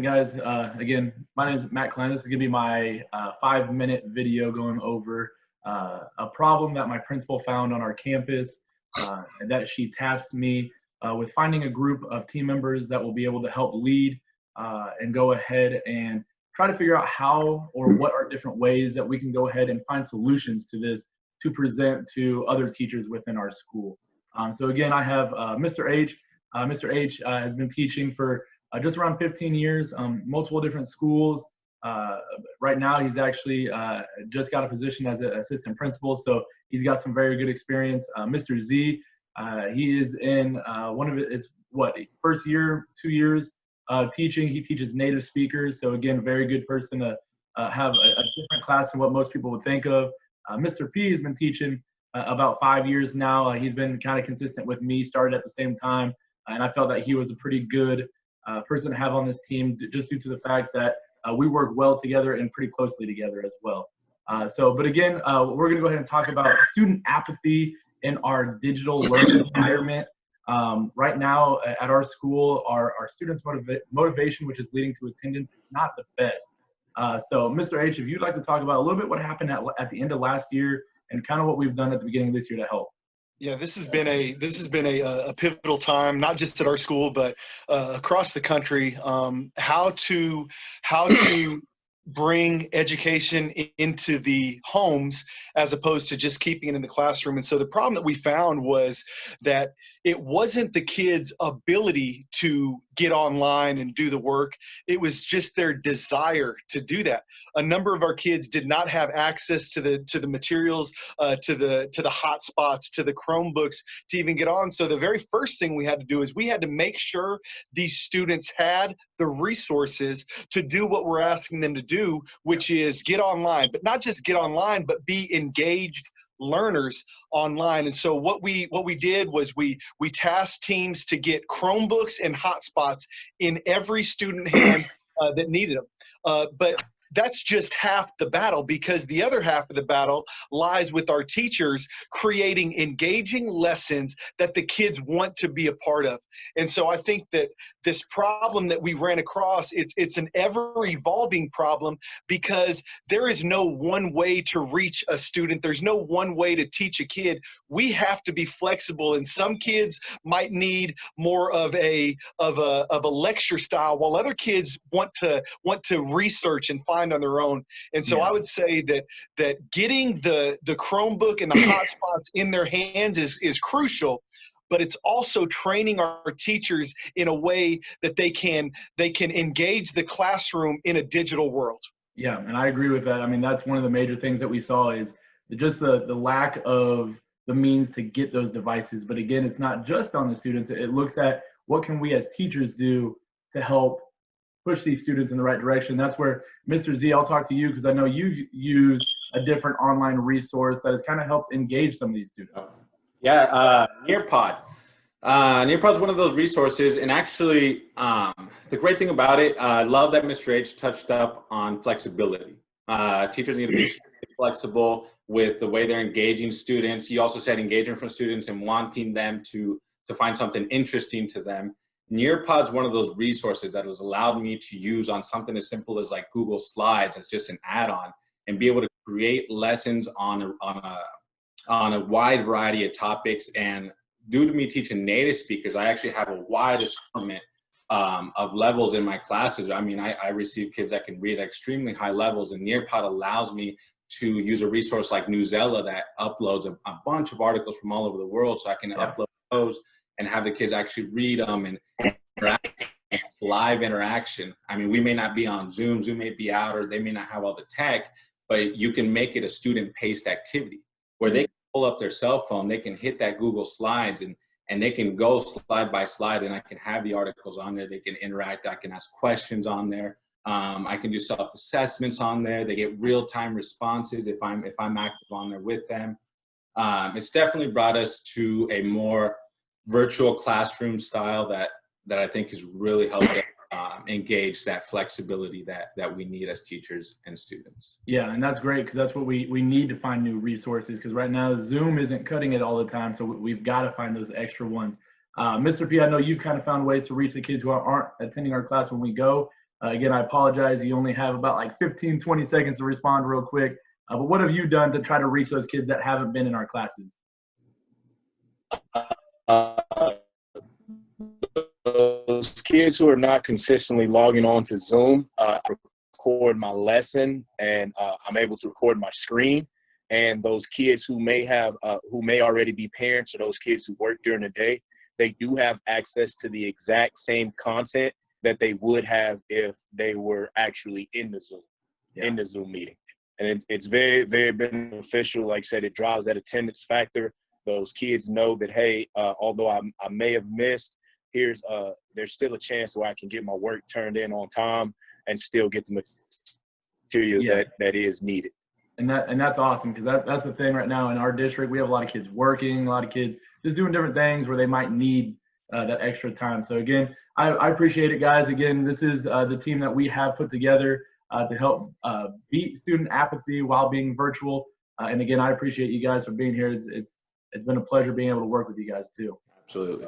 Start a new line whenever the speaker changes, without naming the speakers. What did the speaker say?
guys. Again, my name is Matt Klein. This is going to be my 5-minute video going over a problem that my principal found on our campus, and that she tasked me with finding a group of team members that will be able to help lead and go ahead and try to figure out how or what are different ways that we can go ahead and find solutions to this to present to other teachers within our school. So again, I have Mr. H. Mr. H has been teaching for just around 15 years, multiple different schools. Right now, he's actually just got a position as an assistant principal, so he's got some very good experience. Mr. Z, he is in one of his, first year, 2 years teaching. He teaches native speakers, so again, very good person to have a different class than what most people would think of. Mr. P has been teaching about 5 years now. He's been kind of consistent with me, started at the same time, and I felt that he was a pretty good person to have on this team just due to the fact that we work well together and pretty closely together as well. But again, we're going to go ahead and talk about student apathy in our digital learning environment. Right now at our school, our students' motivation, which is leading to attendance, is not the best. So Mr. H, if you'd like to talk about a little bit what happened at the end of last year and kind of what we've done at the beginning of this year to help.
Yeah, this has been a pivotal time, not just at our school, but across the country. How to bring education into the homes as opposed to just keeping it in the classroom. And so the problem that we found was that it wasn't the kids' ability to get online and do the work. It was just their desire to do that. A number of our kids did not have access to the materials, to the hotspots, to the Chromebooks to even get on. So the very first thing we had to do is we had to make sure these students had the resources to do what we're asking them to do, which is get online, but not just get online, but be engaged learners online. And so what we did was we tasked teams to get Chromebooks and hotspots in every student hand that needed them. But that's just half the battle, because the other half of the battle lies with our teachers creating engaging lessons that the kids want to be a part of. And so I think that this problem that we ran across, it's an ever-evolving problem, because there is no one way to reach a student. There's no one way to teach a kid. We have to be flexible, and some kids might need more of a lecture style, while other kids want to research and find on their own. And so I would say that getting the Chromebook and the hotspots in their hands is crucial, but it's also training our teachers in a way that they can engage the classroom in a digital world.
Yeah, and I agree with that. I mean, that's one of the major things that we saw is just the lack of the means to get those devices. But again, it's not just on the students. It looks at what can we as teachers do to help push these students in the right direction. That's where, Mr. Z, I'll talk to you, because I know you've used a different online resource that has kind of helped engage some of these students.
Yeah, Nearpod. Nearpod is one of those resources, and actually, the great thing about it, I love that Mr. H touched up on flexibility. Teachers need to be flexible with the way they're engaging students. He also said engagement from students and wanting them to find something interesting to them. Nearpod is one of those resources that has allowed me to use on something as simple as like Google Slides as just an add-on, and be able to create lessons on a wide variety of topics. And due to me teaching native speakers, I actually have a wide assortment of levels in my classes. I mean, I receive kids that can read at extremely high levels, and Nearpod allows me to use a resource like Newsela that uploads a bunch of articles from all over the world, so I can upload those and have the kids actually read them and interact. It's live interaction. I mean, we may not be on Zoom may be out, or they may not have all the tech, but you can make it a student-paced activity where they can pull up their cell phone, they can hit that Google Slides, and they can go slide by slide, and I can have the articles on there. They can interact. I can ask questions on there. I can do self-assessments on there. They get real-time responses if I'm active on there with them. It's definitely brought us to a more virtual classroom style that I think has really helped us engage that flexibility that we need as teachers and students.
Yeah, and that's great, because that's what we need to find new resources, because right now Zoom isn't cutting it all the time, so we've got to find those extra ones. Mr. P, I know you've kind of found ways to reach the kids who aren't attending our class when we go. Again, I apologize. You only have about like 15, 20 seconds to respond real quick. But what have you done to try to reach those kids that haven't been in our classes?
Those kids who are not consistently logging on to Zoom, record my lesson, and I'm able to record my screen. And those kids who may already be parents, or those kids who work during the day, they do have access to the exact same content that they would have if they were actually in the Zoom meeting. And it's very, very beneficial. Like I said, it drives that attendance factor. Those kids know that, hey, although I may have missed, there's still a chance where I can get my work turned in on time and still get the material that is needed.
And that's awesome, because that's the thing right now in our district. We have a lot of kids working, a lot of kids just doing different things where they might need that extra time. So again, I appreciate it, guys. Again, this is the team that we have put together to help beat student apathy while being virtual. And again, I appreciate you guys for being here. It's been a pleasure being able to work with you guys too.
Absolutely.